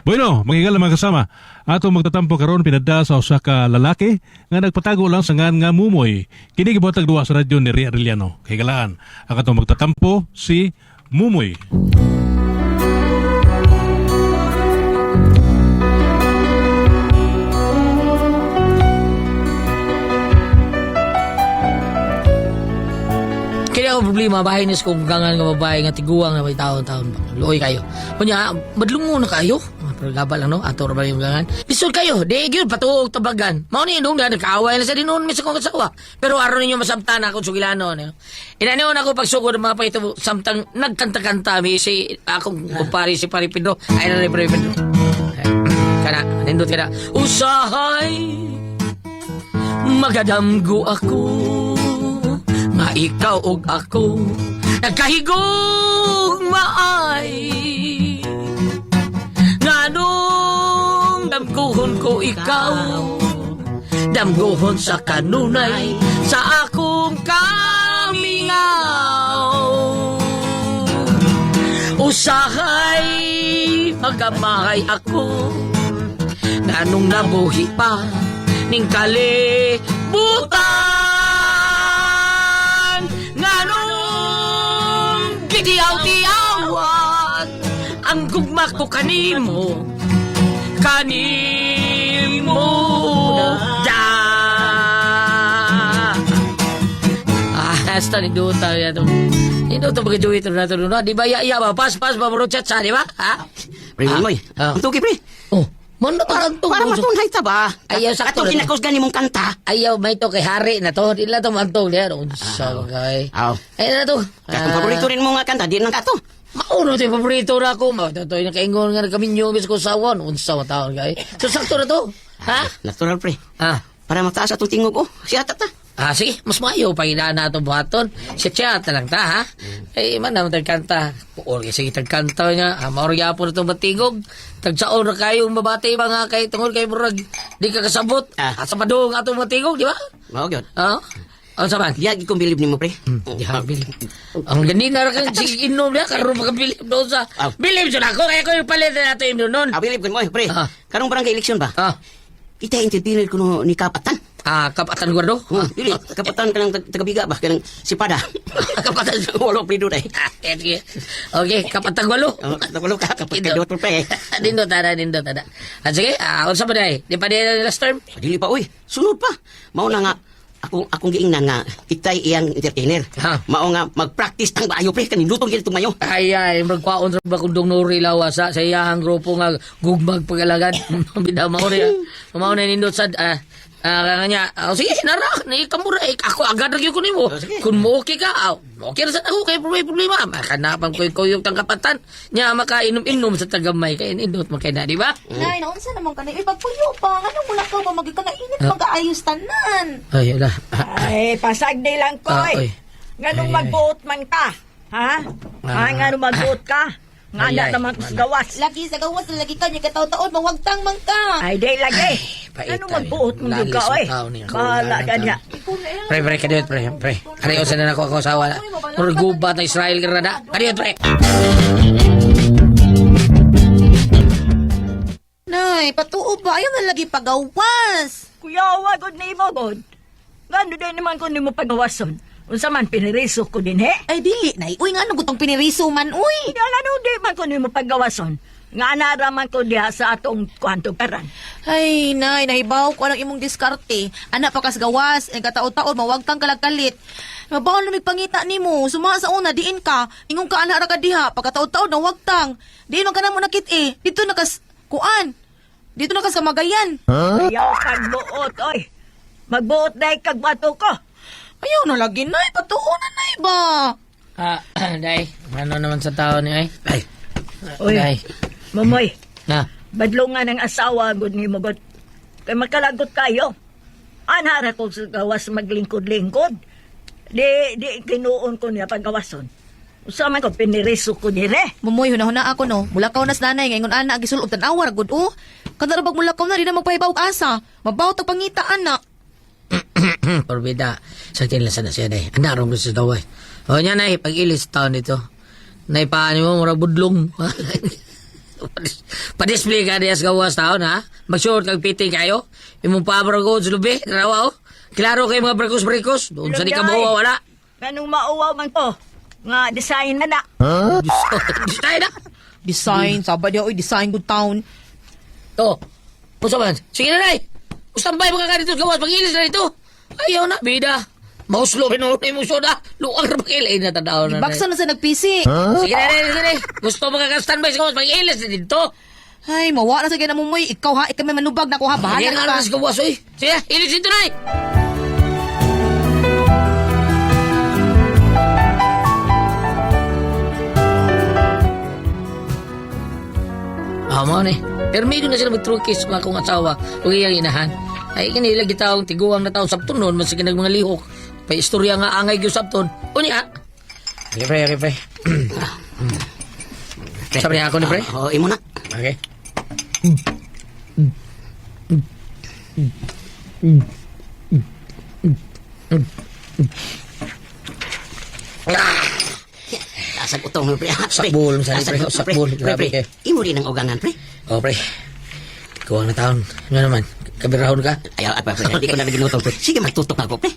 Bueno, mangigal mga kasama. Ato magtatampo karon pinadda sa usa ka lalaki nga nagpatago lang sa ngan nga Mumoy. Kini gibuhatag duwa sa radyo ni Ria Arellano. Kay galaan, ang ato magtatampo si Mumoy. Kaya ako problema, bahay nis kung gangan nga babae nga tiguang na may taon-taon. Luoy kayo. Kunya, badlungo na kayo. Pero gaba lang, no? Ato ba yung gangan? Lisod kayo, di yun, patuog tabagan. Mao ni nung nagkaaway na sa dinon, may sakong kasawa. Pero araw ninyo masabtan ako sugilano. No? Inaniwan ako pagsugod ng mga paito, samtang nagkanta-kanta, may si akong kumpari si Pari Pedro. Ay na rin, Pari Pedro. Kana, nindot ka na. Usahay, magadamgo ako. Nga ikaw og ako nagkahigog maay nganong damguhon ko ikaw damguhon sa kanunay sa akong kamingaw usahay magamahay ako nganong nabuhi pa ning kalibutan Diyaw-diyawan ang gugma ko kanimo da hasta ni Dota ya to begitu itu na to di ba ya ba pas ba chat sa di ba ha Pre Moy untuki pre Mondo tanto para matunhay ta ba? Ayaw sakto. Ato kinakos gani mong kanta. Ayaw may to kay hari na to. Di la to mantong diha unsa kay. Ay na to. Katong paborito rin mo nga kanta, di nang kato. Mauno to paborito ra ko. Mao to nakaingon nga kaminyo bis ko sawon unsa wa taon kay. So sakto na to. Ha? Natural pre. Para mataas atong tingog ko. Siya ta. Sige, mas maayo pangidaan na itong buhaton. Siya na lang ta, ha? Man naman tagkanta. Puol kasi tagkanta niya. Maurya po na itong batigog. Tagsaon na kayong mabati mga kay tungkol kay Murag. Di ka kasabot. Sa padung atong batigog, di ba? Mao gyud. Ano saman? Di kong bilib nimo pre. Di ha, bilib. Ang ganina ra kang sige inom niya. Karoon makabilib doon sa... Bilib siya na ako. Kaya ko yung palitan nato yung doon. Bilib ko mo, pre. Karong barangay eleksyon ba? Kita intindihin ko ni Kapatan. Kapatan Guardo? Dili, kapatan ka ng tagabiga ba? Ka ng sipada. Kapatan sa walo, prido na Okay, kapatan Gualo. Walo ka, kapatan dot pre. Dindo tada. Sige, unsa ba day? Di pa din last term? Dili pa, uy. Sunod pa. Mao na nga, akong giingnan nga, itay iyang entertainer. Mao nga, mag-practice tang baayo pre, kanindutong gilitong mayo. Ay, magkwaon sa bakundong nuri lawas sa iyahang grupo nga gugmag pag-alagad. Bida maori. Mao na nindot sad, kanya, sige, nara, naikamura, ako agad nagyo ko nimo. Kung mo okay ka, okay na sa ako, kaya problema. Makanapang kuyog tang kapatan. Nya, makainom-inom sa tagamay, kaya nindot makina, di ba? Nay, naunsa naman ka na, ipagpuyo pa. Anong mula ka ba magkakainit, mag-aayos tanan? Ay, wala. Ay, pasag di lang ko eh. Nganong magbuot man ka? Ha? Nganong magbuot ka? Nga na naman sa gawas. Lagi sa gawas, lagi ka niya kataon-taon, mawagtang man ka. Ay, di lagi. Ano magbuot mo yung ka eh? Bahala ka niya. Pre, kadiyot, pre. Kaniyo sa na ako asawa. Gubat na Israel ka na. Kadiyot, pre. Nay, patuo ba? Ayaw na lagi pagawas. Kuya, wagod ni mo, God. Gano din naman ko ni mo pagawason. Unsa man piniriso ko din, he? Ay, dili, nay. Uy, nga, gutong piniriso man, uy. Ano di man ko ni mo pagawason. Nga naraman ko diha sa atong kwanto karan. Ay, nay, nahibaw ko ang imong diskarte. Anak pa kas gawas, katao-taon, mawagtang kalagkalit. Mabaw lumig pangita ni mo. Suma sa una, diin ka. Ingong ka anak ra ka diha. Pagkatao-taon, nawagtang. Diin man ka na mo nakit eh. Dito nakas, kuan. Dito nakas kamagayan. Ayaw kagbuot, oy. Magbuot na kagbato ko. Ayaw na lagi, nay. Patuo na, nay ba? Day, ano naman sa tao ni ay? Uy, Day. Mamoy. Na. Badlungan ng asawa, good ni mo, God. Kay magkalagot kayo. Anhara ko sa gawas maglingkod-lingkod. Di kinuon ko niya paggawason. Usama ko, piniriso ko dire. Mumoy, hunahuna ako no. Mulakaw nas nanay, ngayon anak, gisulog tanawar, good o. Kadarabag mulakaw na, di na magpahibaw asa. Mabaw tag pangita, anak. Porbida, sa kinlasan na siya, day. Andarong gusto daw, ay. O, niya, nay, pag-ilis taon dito. Nay, paano mo, mura budlong. Padisplay ka diya sa gawas taon, ha? Mag-short kag piting kayo. Imong pabaragod sa lubi, narawa, oh. Klaro kayo mga brekos-brekos. Doon sa di ka mahuwa, wala. Ganong mauwaw man ko. Nga design na. Diyos tayo na. Design, sabad niya, oy, design good town. To, puso man. Sige na, Nay. Ustambay mga ka dito sa gawas. Pag-ilis na dito. Ayaw na, bida. Mauslo, pinunoy mo siya na. Luang na makilay na tandaan na. Baksa na sa nag-PC. Sige na, Nay. Sige na. Gusto mga ka-standby sa gawas. Pag-ilis na dito. Ay, mawa na sa gana mo, moy. Ikaw ha, ikaw may manubag na ko ha. Bahala Ayan ka nga pa. na sa gawas, oy. Sige, ilis dito, Nay. Mo ni. Permido na sila magtrukis mga akong asawa o iyang inahan. Ay kanila gitaong tiguang na taon sabton noon masig nag mga lihok. Pa istorya nga angay gyud sabton. Unya. Okay, pre. Sabi niya ako ni pre. Oo, imo na. Okay. Asag utong pre. Sakbol, sali, pre. Sakbol. Grabe, Pre. Imo rin ang ugangan pre. Oh pre. Tiguang na taon. Nga naman. Kabirahon ka. Ayaw apa pre. Hindi ko na naginutong pre. Sige magtutok ako pre.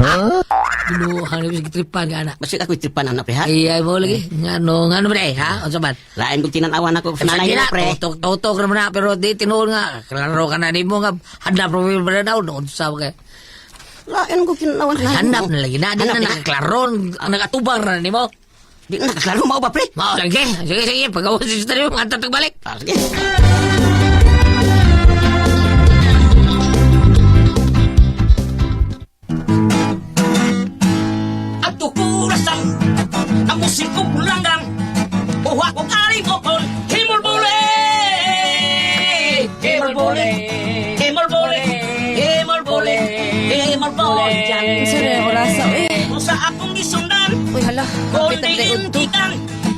Ginuhan na sa tripan nga na. Basta ako tripan anak pre ha. Ay mo lagi. Ngano pre ha? Unsa man? Lain kong tinanawan ako sa nanay na pre. Tutok naman na, pero di tinuon nga. Klaro ka na di mo nga. Hanap profil ba na daw? Noon sa ka. Lain kong tinanawan sa nanay. Hanap na lagi. Na, di na nakaklaro. Ang nakatubang na ni mo. Di na nakaklaro mo ba pre? Mao, sige. Sige. Pag-awas sa studio, ang tagbalik. Sige. At tukurasan ang musikong langgang buha kong aling opon himol bole himol bole himol bole himol bole himol bole Sir, orasa, eh. kung sa akong isundan Uy, hala. Kapit na kundi tayo ito. intikan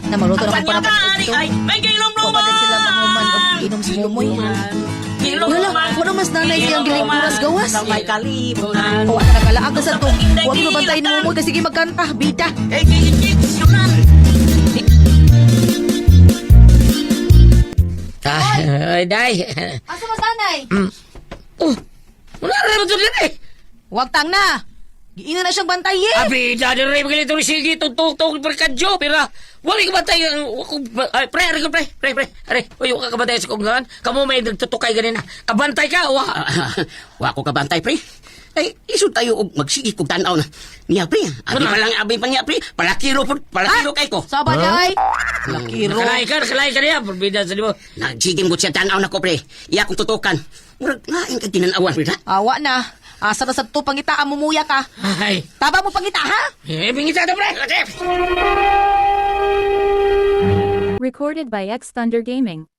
Na maluto ang naman para panyagari ito. ay may gilom Huwag pa din sila manguman o inom sa mumoy. gilom Wala, wala mas nanay siyang giling kuras gawas. na may kalibutan O, at nakalaag na sa to. Huwag mo bantay ni mumoy kasi magkanta, bida. ay giitisyonan Ay, day. Asa mas nanay? Oh, wala na naman ito eh. Huwag tang na. Giina na siyang bantay eh. Abi, dali rin mga litong sige, tutok berkadyo, pira. Wali ka batay, ay, pre, are, uyo ka kabantay sa konggan. Kamu may nagtutukay ganina. Kabantay ka, wa. Wa ko kabantay pre. Ay, isod tayo og magsige kog tan-aw na. Niya pre. Abi pa lang abi pa niya pre. Palakiro kay ko. Saba niya ay. Lakiro. Nakalay ka niya, forbida sa di mo. Nagsigim ko siya tan-aw na ko pre. Iya kong tutukan. Murag lain ka tinanawan pre. Awa na. Asa na sa to pangitaan mo muya ka. Ay, Taba mo pangita ha? bingita na pre. Recorded by X Thunder Gaming.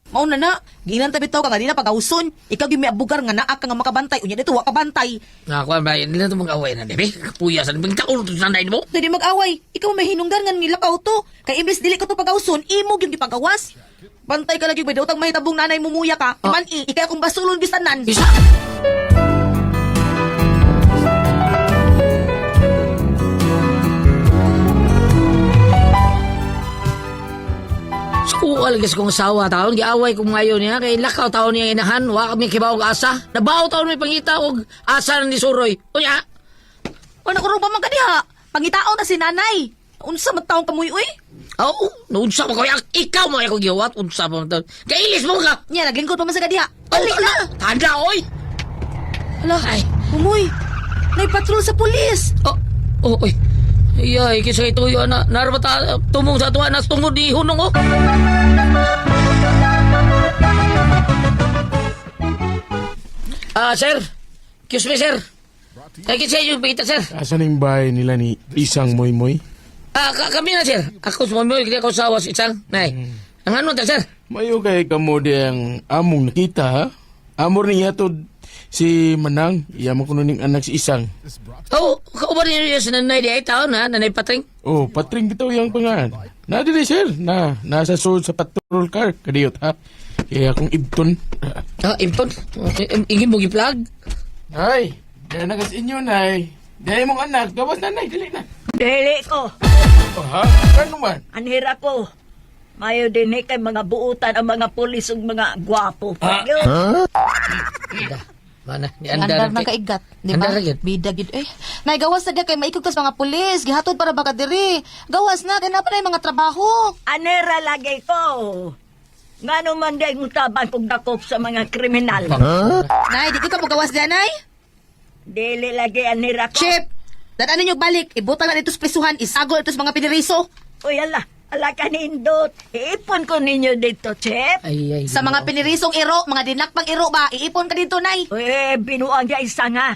Mao na na. Ginanta bitaw ka kanina pag-auson. Ikaw gi may abugar nga naa ka nga makabantay. Unya dito wa ka bantay. Nakuha ba, hindi na ito mag-away na, bebe. Kapuyasan, bingita ulo ito sa nanay mo. Dili mag-away. Ikaw may hinungdan nga nilakaw to. Kay imbes dili ko to pag-auson, imo gyud gipagawas. Bantay ka lagi ba utang mahitabong nanay mo muya ka. Oh. Man ikay akong basulon bisanan. Isa. Sukuha lagi sa kong asawa taon, giaway kong ngayon niya, kay lakaw taon niya inahan, wa kami kibawag asa, nabaw taon may pangita og asa ni Suroy. Unya, Ano ko pa man kadiha? Pangitaon na si nanay. Unsa man taong kamuy uy? oh, naunsa mo kaya, ikaw mo ako giwat, unsa mo taon. Kailis mo ka. Nya naglingkod pa man sa kadiha. Balik na. Tanda, oy. Hala, Ay. umuy. Nay patrol sa pulis. Oy. Iyay, kisa ito yun na narabata tumong sa tuwa na tungod ni Hunong, oh. Sir. Excuse me, sir. Ay, kinsa yung pita, sir. Asan yung bahay nila ni Isang Moy-Moy? Kami na, sir. Ako sumamoy, hindi ako sawas isang. Nay. Ang ano ta, sir? Mayo kay kamo di ang among nakita ha? Amor niya to si Manang. Iya mo kuno ning anak si Isang. Oh, kauban niyo sa nanay di ay taon, ha? Nanay Patring. Oh, patring bitaw yang pangan. Na dili sir, nasa sud sa patrol car kadiyot ha. Kaya akong ibton. Impon. Ingin mo gi-plug? Ay, dahil na kasi inyo, nay. Dahil mong anak, gawas na, nay, dili na. Dili ko. Oh, ha? Ano man? Anhira ko. Mayo din kay mga buutan ang mga pulis ug mga gwapo. Yun. Mana? Ni Andar andar. na kaigat, di ba? Andar gyud. Bida gid eh. Nay gawas na dia kay maikog tas mga pulis, gihatod para baka diri. Gawas na kay na pa na yung mga trabaho. Anhira lagi ko. Ngano man day mutabang kog dakop sa mga kriminal. Nay, di ka mo gawas diyan, nay? Dili lagi anhira ko. Chip, dadaan ninyo balik. Ibutang na dito sa prisuhan, isagol ito sa mga piniriso. Uy, ala ka nindot. Iipon ko ninyo dito, Chep. Ay. Sa mga pinirisong iro, mga dinakpang iro ba, iipon ka dito, nay. Uy, binuang ya isa nga.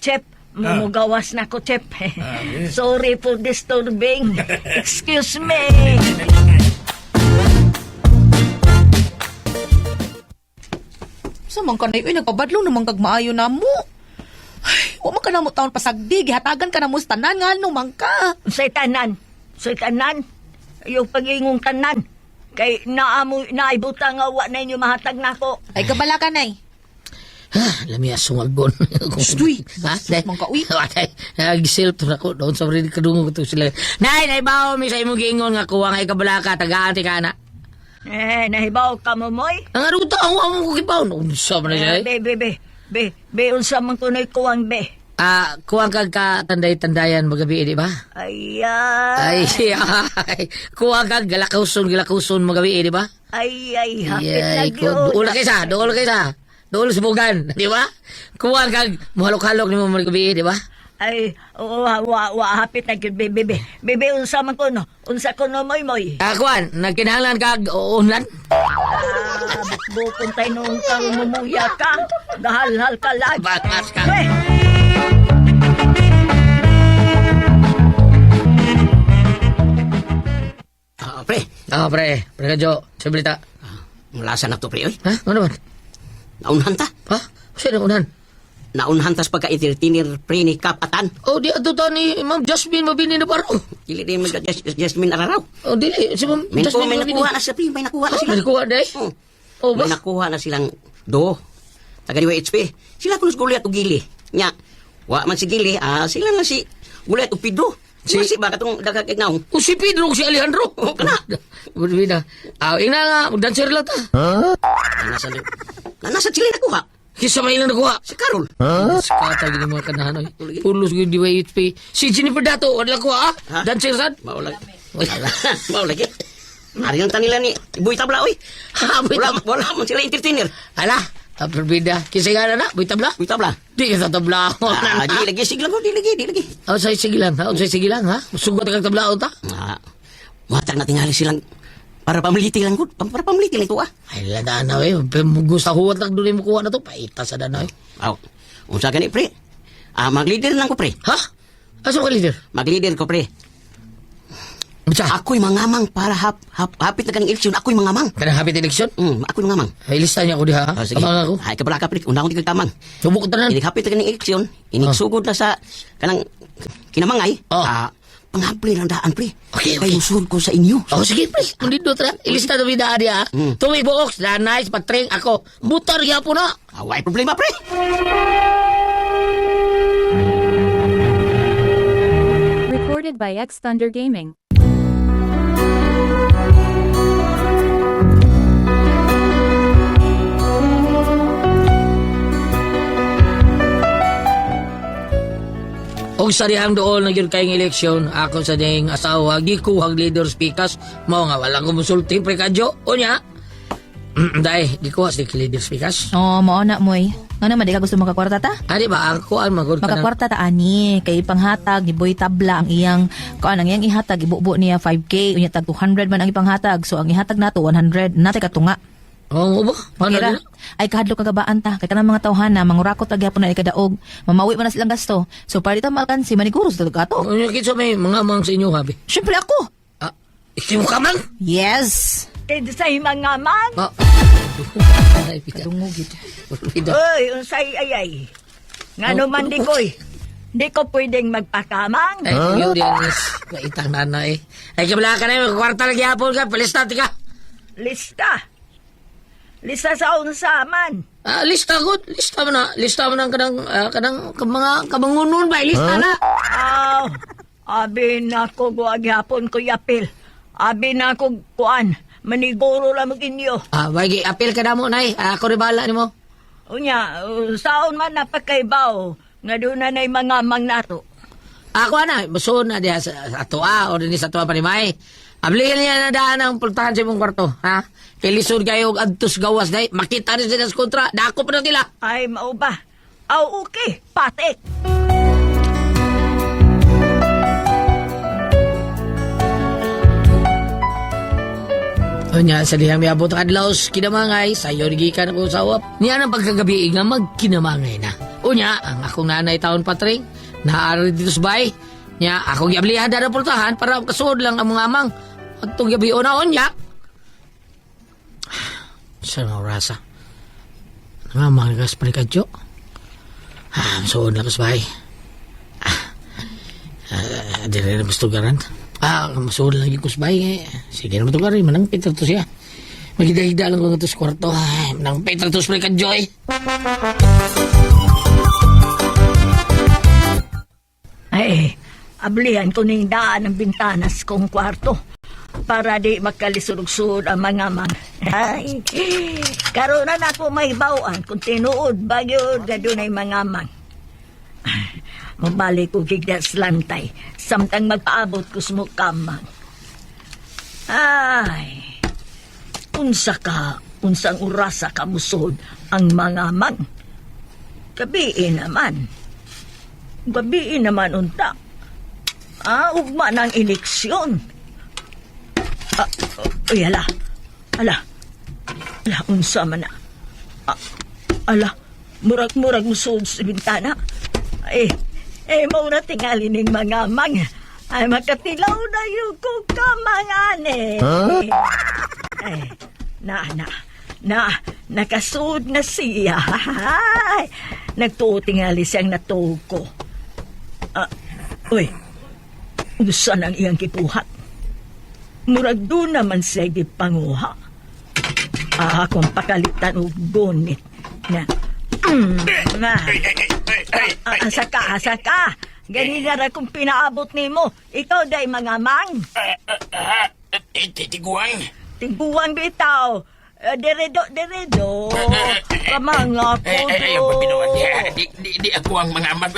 Chep, mumugawas na ko, Chep. Sorry for disturbing. Excuse me. Sa mga kanay, nagpabadlong naman kag maayo na mo. Ay, huwag ka na mo taon pasagdi, gihatagan ka na mo sa tanan, nga naman ka. Sa tanan. Yung pag-ingong tanan. Kay naibuta nga wa na inyo mahatag na ko. Ay, kabala ka, nay. Lami asungaggon. Stoy. Ha? Sus, mong kauwi. Nag-silp to nako doon sa rin kadungog ko to sila. Nay, bawo mi sa imong giingon nga kuha nga ikabalaka tagaan ti kana. Nahibaw ka mo, moy? Ang aruta ang amo ko kibaw. Unsa man siya? Be, unsa man kunoy kuwang, be? Kuha kag ka tanday-tandayan magabi di ba? Ay, kuha kag galakauson magabi di ba? Ay, hapit na Dool kaysa. Dool subugan, di ba? Kuha kag muhalok-halok nimo magabi di ba? Ay, hapit na gyud, be. Be, unsa man kuno? Unsa kuno, moy? Kuan, nagkinahanglan kag unlan. Bukon tayo nung karumumuya ka. Gahal-hal ka lagi. Bakas ka. Pre, Pre kadyo, sa balita. malasa na to, pre, oy. Ha? Ano naman? Naunhan ta. Ha? Sino unan? Naunhan tas pagka-entertainer, pre, ni Kapatan. Oh, di ato ta ni Ma'am Jasmine mabini na paro. Dili din mga Jasmine Araraw. Oh, dili. Si Ma'am May Jasmine may mabini. nakuha na siya, pre. May nakuha na sila. May nakuha na eh. Oh. Oh, ba? May nakuha na silang do. Taga di HP. Sila kunos gulyat o gili. Nya, wa man si gili, sila nga si gulyat o pido. Si ba katong dagkagnaw. Oh, si Pedro, si Alejandro. Oh, kana. Berbeda. Ina nga, magdanser lang ta. Nasa Chile nakuha. Kisa may ilang nakuha. Si Carol. Kata gini mga kanahan oy. Pulos gini di WHP. Si Jennifer Dato, wala nakuha ha? Ha? Dancer sad? Maulagi. Maulagi. Ari ang tanila ni Boy Tabla, oy. Wala man sila entertainer. Ala, berbeda. Kisa nga na, boy tabla? Boy Tabla. Di ka tabla. Di lagi siglang ko, di lagi. Ako sa'y sigilan, ha? Ako sa'y sigilan, ha? Sugot kang tablaon ta? Matag na tingali silang para pamiliti lang ko. Para pamiliti lang ito, Ay, ladana, eh. Gusto huwat lang doon mo kuha na to. Paita sa dana, eh. Unsa gani, pre? Mag-leader lang ko, pre. Ha? Asa ka leader? Mag-leader ko, pre. Basta, Ako'y mangamang para hapit na kaning eleksyon. Ako'y mangamang. kanang hapit eleksyon? Ako'y mangamang. Ay, lista niya ako diha, ha? Sige. Abang ako. Ay, kabala ka, pre. Una akong tigagtamang. Subok ko tanan. Inig-hapit na kaning eleksyon. Inig-sugod na sa kanang kinamangay. Oh. Pangapli lang daan, pre. Okay. Kaya usod ko sa inyo. Oh, sige, pre. Nandito tra. Ilista na bida dia, ha? Tuwing buoks, danay, patring, ako. Butar ya po na. Away problema, pre. Recorded by X Thunder Gaming. Og sa dihang dool na gyud kayong eleksyon, ako sa ding asawa gikuhag leader speakers, mao nga walang kumusulti pre kadyo. Unya. Dai, gikuha si leader speakers. Oh, mao na moy. Nga naman, di ka gusto makakwarta ta? Adi ba ang kuan magud ka na. Makakwarta ta ani, kay panghatag ni Boy Tabla ang iyang kuan ang iyang ihatag ibubo niya 5K, unya tag 200 man ang ipanghatag. So ang ihatag nato 100, natay katunga. Oh, ba? Ano Kira, din? ay kahadlok kagabaan ta, kay kanang mga tawhana mangurakot agyapon na ikadaog, mamawi man na silang gasto. So para dito malkansi maniguro sa kato. Unya kitsa may mga mang sa inyo habi. Syempre ako. Ikimo ka man? Yes. Kaya sa mga man. Ah. Ay, pita. Dungog gid. Pita. Uy, unsay ayay. Nga naman di ko'y. Di ko pwedeng magpakamang. Ay, yung dinis. Maitang nanay. Ay, kabala ka na yun. Kwarta lagi hapon ka. Palistati ka. Lista. Lista sa unsaman. Lista ko, lista mo na kanang mga kabangunon ba, lista na. Abi na ko guagyapon ko yapil. Abi na ko kuan, maniguro lang mag-inyo. Bagi, apil ka na mo, nay. Ako rin bahala ni mo. Unya, saon man napakaibaw, nga doon na mga mang nato. Ako na, baso na diha sa atua, o rin sa atua pa ni May. Ablihan niya na daan ang pultahan sa imong kwarto, ha? Kay lisod kayo adtos gawas, day. Makita rin sila sa kontra. Dako pa na sila. Ay, mao ba? Aw, okay, patik. O niya, sa dihang may abot ang adlaws, kinamangay, sayo nagikan ako sa uwap. Niya ng pagkagabi nga magkinamangay na. O niya, ang akong nanay taon patring, naaaral dito sa bay. Niya, akong iablihan na pultahan para kasuod lang ang mga amang. At itong gabi o na o niya. Saan ang rasa? Nangamang nagas pa ni Kadyo. Masuod lang sa bay. Di rin na mastugaran. Masuod lang yung kusbay. Sige naman ito ka rin. Manangpit na ito siya. Magida-hida lang ko ito sa kwarto. Manangpit na ito sa Kadyo. Ay, ablihan ko ning daan ng bintanas kong kwarto para di makalisurug-surug ang mga mang. Ay, karoon na ako mahibawaan kung tinuod bagyo na doon ay mga mang. Mabalik ko gigdas lantay samtang magpaabot ko sa mukamang. Ay, unsang urasa kamusod ang mga mang. Gabiin naman unta. Ugma ng eleksyon. Ala, unsa man na. Murag-murag musod sa bintana. Mauna tingali ning mga mang. Ay, makatilaw na yung kong kamangane. Nakasud na siya. Ay, nagtuo tingali siyang natuog ko. Saan ang iyang kipuhat? Murag doon naman siya gipanguha. Akong pakalitan o gunit na. Asaka. Ganina kung pinaabot ni mo. Ikaw day mga mang. Tiguan bitaw. Deredo. Kamanga ko do. Di ako ang mga amang.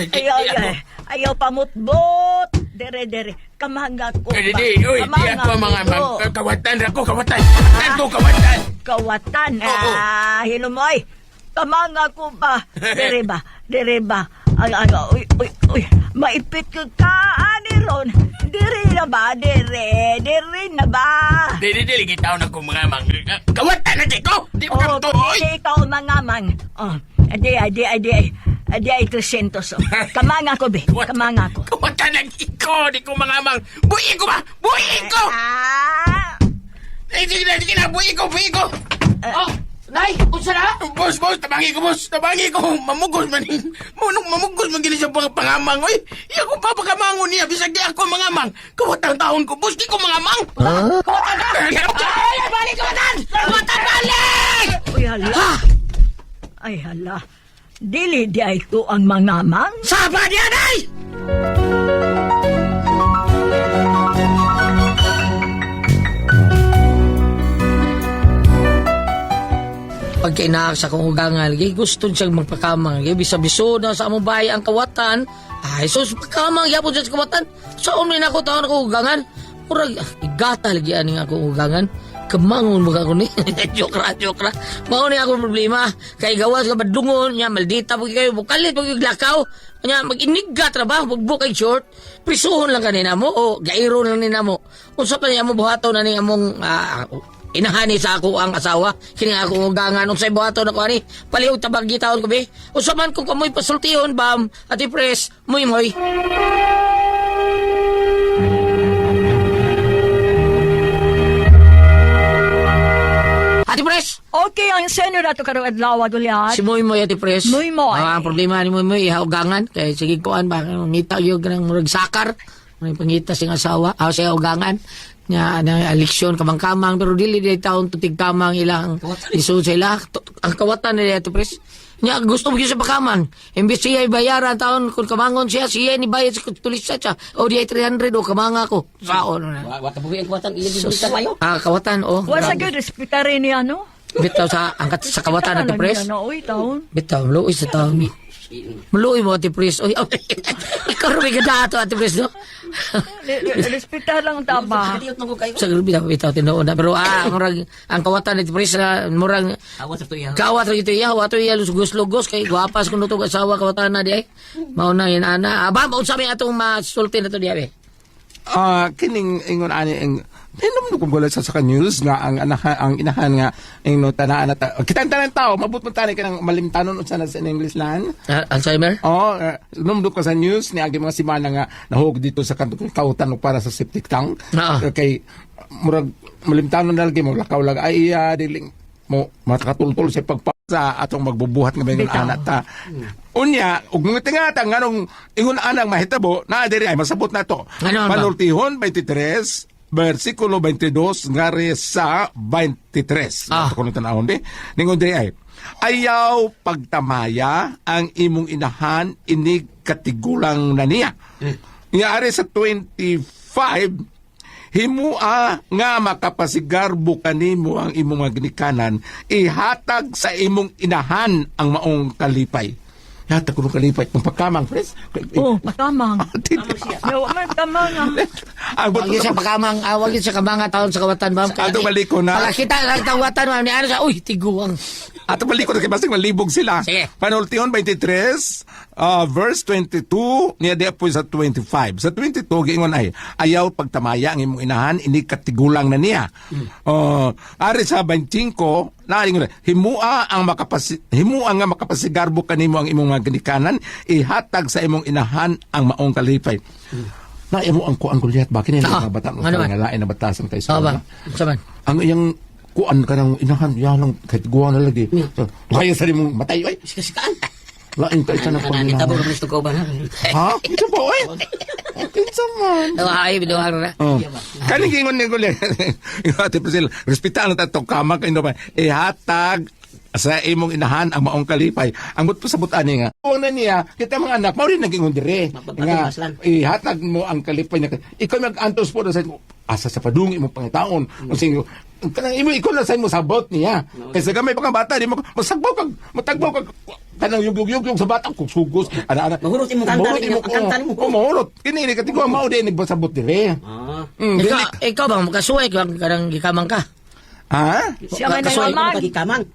Ayaw pamutbot. Dere. Kamanga ko ba? Di ako ang mga amang. Kawatan. Kawatan. Hinumoy. Kamanga ko ba? Dere ba? Uy. Maipit ka ani ron. Dere na ba? Dili gitaw na ko mga amang. Kawatan na ko. Di mo kamtuoy. Di ikaw mga amang. Adi ay 300. Kamanga ko, be. Kamanga ko. Kawatan na ko. Di ko mga amang. Buhi ko ba? Buhi ko! Sige na. Buhi ko. Nay, unsa na? Boss, tabangi ko. Mamugos man gini sa pangamang. Oy, iya ko papakamangon niya. Bisag di ako mangamang. Kawatang taon ko, boss. Di ko mangamang. Kawatan na! Ay, balik kawatan! Kawatan, balik! Ay, hala. Dili di ay ko ang mangamang. Saba niya, nay! Pagkainaak sa kong ugangan, gusto siyang magpakamang. Bisa-biso na sa among bahay ang kawatan. Ay, sus, pakamang, yapon siya sa kawatan. Saan rin ako taon ako ugangan? Murag, igata lagi aning ako ugangan. Kamangon mo ka ko ni. Joke ra. Mao ni ako problema. Kay gawas ka badungon niya, maldita pag kayo bukalit pag lakaw. Nya mag-inigat ra ba, magbukay short. Prisuhon lang kanina mo o gairo lang nina mo. Unsa pa niya mo buhaton na ni among inahani sa ako ang asawa. Kini ako ugangan unsay buhaton ako ani. Palihog tabag gitaon ko be. Unsa man kung kamoy pasultihon bam at i-press moy. Ati Pres! Okay, ang senyo na ito karong adlaw ulyat. Si Moy Ati Pres. Moy. Ang problema ni Moy ihaugangan. Kaya sige kuan ba, ngita yung murag sakar. May pangita siyang asawa, siya ugangan. Nya na eleksyon kamang-kamang pero dili di taon tutig kamang ilang isud sa ila. Ang kawatan ni Ate Pres. Nya gusto mo gyud sa pakaman. Imbes siya bayaran taon kung kamangon siya ni bayad sa tulisa siya. O di ay 300 o kamanga ko. Saon na. Wa ka buhi ang kuwatan iya di sa mayo. Kawatan o. Wasa gyud respetare niya no. Bitaw sa angkat sa kawatan Ate Pres. Ano oy taon. Bitaw luoy sa taon. Maluoy mo Ate Pres. Oy. Ikaw rin ganda ato Ate Pres no. Respetar lang tama. Sa bitaw tinuod na pero ang kawatan Ate Pres na murang Awas sa tuya. kawat ra gito iya, wato iya lugos-lugos kay guwapas kuno to asawa kawatan na di ay. Mao na yan ana. Aba mo sabi atong masulti na to di ay. Kining ingon ani ang inom ko gulat sa news nga ang inahan nga ingno tanaan na kitang tanan tao mabut mo tani kanang malimtanon unsa na sa English lan. Alzheimer? Numdum ko sa news ni agi mga simana nga nahog dito sa kanto kautan para sa septic tank. Kay murag malimtanon na lagi mo lakaw lag ay diling mo matakatultol sa pagpasa atong magbubuhat nga mga anak ta. Unya, ug mga tingata nganong ingon anang mahitabo na diri ay masabot na to. Ano ba? Panultihon 23 versikulo 22 ngari sa 23. Kuno tanawon di. Ningon diri ay ayaw pagtamaya ang imong inahan inig katigulang na niya. Ari sa 25 himua nga makapasigarbo kanimo ang imong mga ginikanan, ihatag sa imong inahan ang maong kalipay. Ihatag ko ng kalipay. Kung pagkamang, pres. Oh, matamang. Yawa man tamang. Wag yun sa pakamang, wag yun sa kamanga taon sa kawatan ma'am. Ato baliko na. Palakita lang kawatan ma'am ni ano sa uy tiguang. Ato baliko na kay basig malibog sila. Sige. Panultihon 23 verse 22 niya di po sa 25. Sa 22 giingon ay ayaw pagtamaya ang imong inahan ini katigulang na niya. Ari sa 25 na ingon himua nga makapasigarbo kanimo ang imong mga ginikanan, ihatag sa imong inahan ang maong kalipay. Na imo ang kuan Goliath ba kini mga bata mo nga lain na batasan kay sa. Saman. Ang iyang kuan kanang inahan yan kahit guwa na lagi. Kaya sa imong matay ay. Sikaan. Lain ka isa na Kanani pamilya. tabo gusto ko ba na. Ha? Ito po eh. Kinsa man. Ay biduhan na. Kaning ingon ni Goliath. Ate Priscilla, respetan ta to kama kay no ba. Ihatag sa imong inahan ang maong kalipay. Ang but sa butan nga. Kuwan na niya, kita mga anak, mao rin nag-ingon dire. Nga, ihatag mo ang kalipay niya. Ikaw mag-antos po na sa asa sa padung imong pangitaon. Kasi kanang imo ikaw na sa imo sabot niya. Kasi gamay pa ka bata, di mo masagbaw kag matagbaw kag kanang yug sa bata kung sugos ana Mahurot imong kanta mo. Mahurot. Kini ni katiko mao din nagbasabot dire. Ikaw ba makasuway kanang gikamang ka? Ha? Siya may nangamang. Kamang.